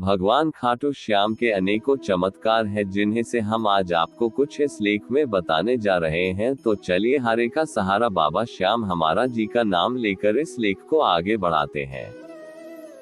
भगवान खाटू श्याम के अनेकों चमत्कार हैं जिन्हें से हम आज आपको कुछ इस लेख में बताने जा रहे हैं। तो चलिए हरे का सहारा बाबा श्याम हमारा जी का नाम लेकर इस लेख को आगे बढ़ाते हैं।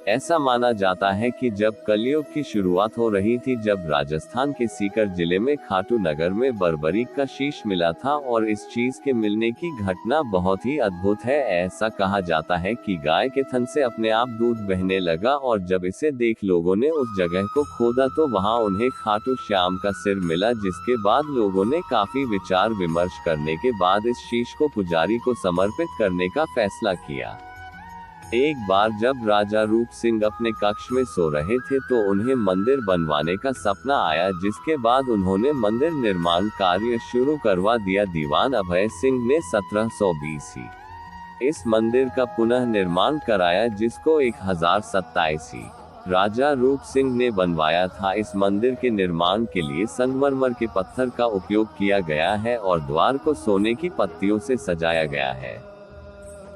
ऐसा माना जाता है कि जब कलयुग की शुरुआत हो रही थी, जब राजस्थान के सीकर जिले में खाटू नगर में बर्बरी का शीश मिला था और इस चीज के मिलने की घटना बहुत ही अद्भुत है। ऐसा कहा जाता है कि गाय के थन से अपने आप दूध बहने लगा और जब इसे देख लोगों ने उस जगह को खोदा तो वहां उन्हें खाटू श्याम का सिर मिला, जिसके बाद लोगों ने काफी विचार विमर्श करने के बाद इस शीश को पुजारी को समर्पित करने का फैसला किया। एक बार जब राजा रूप सिंह अपने कक्ष में सो रहे थे तो उन्हें मंदिर बनवाने का सपना आया, जिसके बाद उन्होंने मंदिर निर्माण कार्य शुरू करवा दिया। दीवान अभय सिंह ने 1720 इस मंदिर का पुनः निर्माण कराया, जिसको 1027 राजा रूप सिंह ने बनवाया था। इस मंदिर के निर्माण के लिए संगमरमर के पत्थर का उपयोग किया गया है और द्वार को सोने की पत्तियों से सजाया गया है।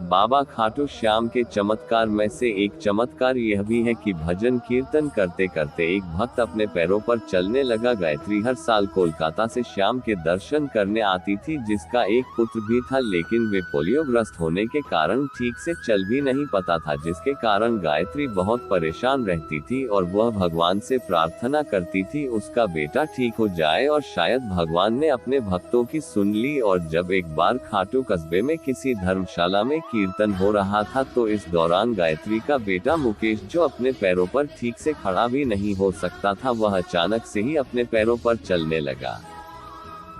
बाबा खाटू श्याम के चमत्कार में से एक चमत्कार यह भी है कि भजन कीर्तन करते करते एक भक्त अपने पैरों पर चलने लगा। गायत्री हर साल कोलकाता से श्याम के दर्शन करने आती थी, जिसका एक पुत्र भी था, लेकिन वे पोलियोग्रस्त होने के कारण ठीक से चल भी नहीं पाता था, जिसके कारण गायत्री बहुत परेशान रहती थी और वह भगवान से प्रार्थना करती थी उसका बेटा ठीक हो जाए, और शायद भगवान ने अपने भक्तों की सुन ली। और जब एक बार खाटू कस्बे में किसी धर्मशाला में कीर्तन हो रहा था तो इस दौरान गायत्री का बेटा मुकेश, जो अपने पैरों पर ठीक से खड़ा भी नहीं हो सकता था, वह अचानक से ही अपने पैरों पर चलने लगा।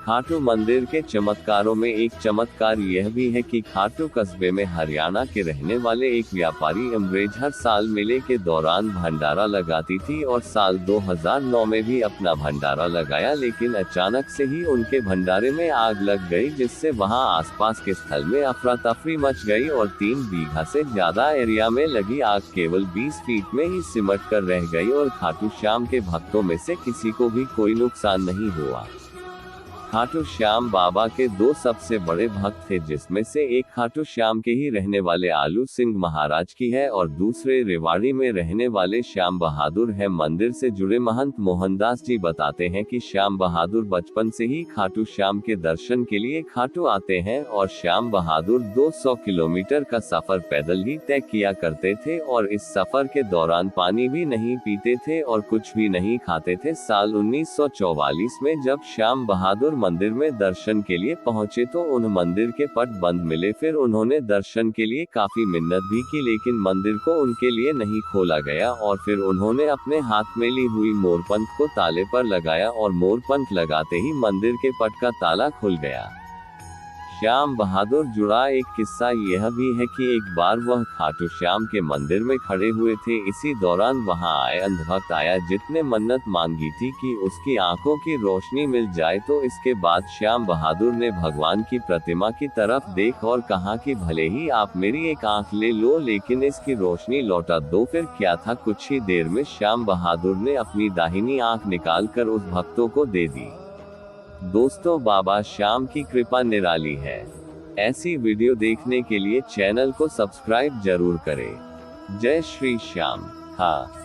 खाटू मंदिर के चमत्कारों में एक चमत्कार यह भी है कि खाटू कस्बे में हरियाणा के रहने वाले एक व्यापारी अंग्रेज हर साल मेले के दौरान भंडारा लगाती थी और साल 2009 में भी अपना भंडारा लगाया, लेकिन अचानक से ही उनके भंडारे में आग लग गई, जिससे वहां आसपास के स्थल में अफरा तफरी मच गई और 3 बीघा से ज्यादा एरिया में लगी आग केवल 20 फीट में ही सिमट कर रह गई और खाटू श्याम के भक्तों में से किसी को भी कोई नुकसान नहीं हुआ। खाटू श्याम बाबा के 2 सबसे बड़े भक्त थे, जिसमें से एक खाटू श्याम के ही रहने वाले आलू सिंह महाराज की है और दूसरे रेवाड़ी में रहने वाले श्याम बहादुर है। मंदिर से जुड़े महंत मोहनदास जी बताते हैं कि श्याम बहादुर बचपन से ही खाटू श्याम के दर्शन के लिए खाटू आते हैं और श्याम बहादुर 200 किलोमीटर का सफर पैदल ही तय किया करते थे और इस सफर के दौरान पानी भी नहीं पीते थे और कुछ भी नहीं खाते थे। साल 1944 में जब श्याम बहादुर मंदिर में दर्शन के लिए पहुंचे तो उन मंदिर के पट बंद मिले। फिर उन्होंने दर्शन के लिए काफी मिन्नत भी की, लेकिन मंदिर को उनके लिए नहीं खोला गया और फिर उन्होंने अपने हाथ में ली हुई मोरपंख को ताले पर लगाया और मोरपंख लगाते ही मंदिर के पट का ताला खुल गया। श्याम बहादुर जुड़ा एक किस्सा यह भी है कि एक बार वह खाटू श्याम के मंदिर में खड़े हुए थे, इसी दौरान वहां आए अंधभक्त आया, जितने मन्नत मांगी थी कि उसकी आंखों की रोशनी मिल जाए। तो इसके बाद श्याम बहादुर ने भगवान की प्रतिमा की तरफ देख और कहा कि भले ही आप मेरी एक आंख ले लो, लेकिन इसकी रोशनी लौटा दो। फिर क्या था, कुछ ही देर में श्याम बहादुर ने अपनी दाहिनी आंख निकालकर उस भक्तों को दे दी। दोस्तों, बाबा श्याम की कृपा निराली है। ऐसी वीडियो देखने के लिए चैनल को सब्सक्राइब जरूर करें। जय श्री श्याम। हाँ।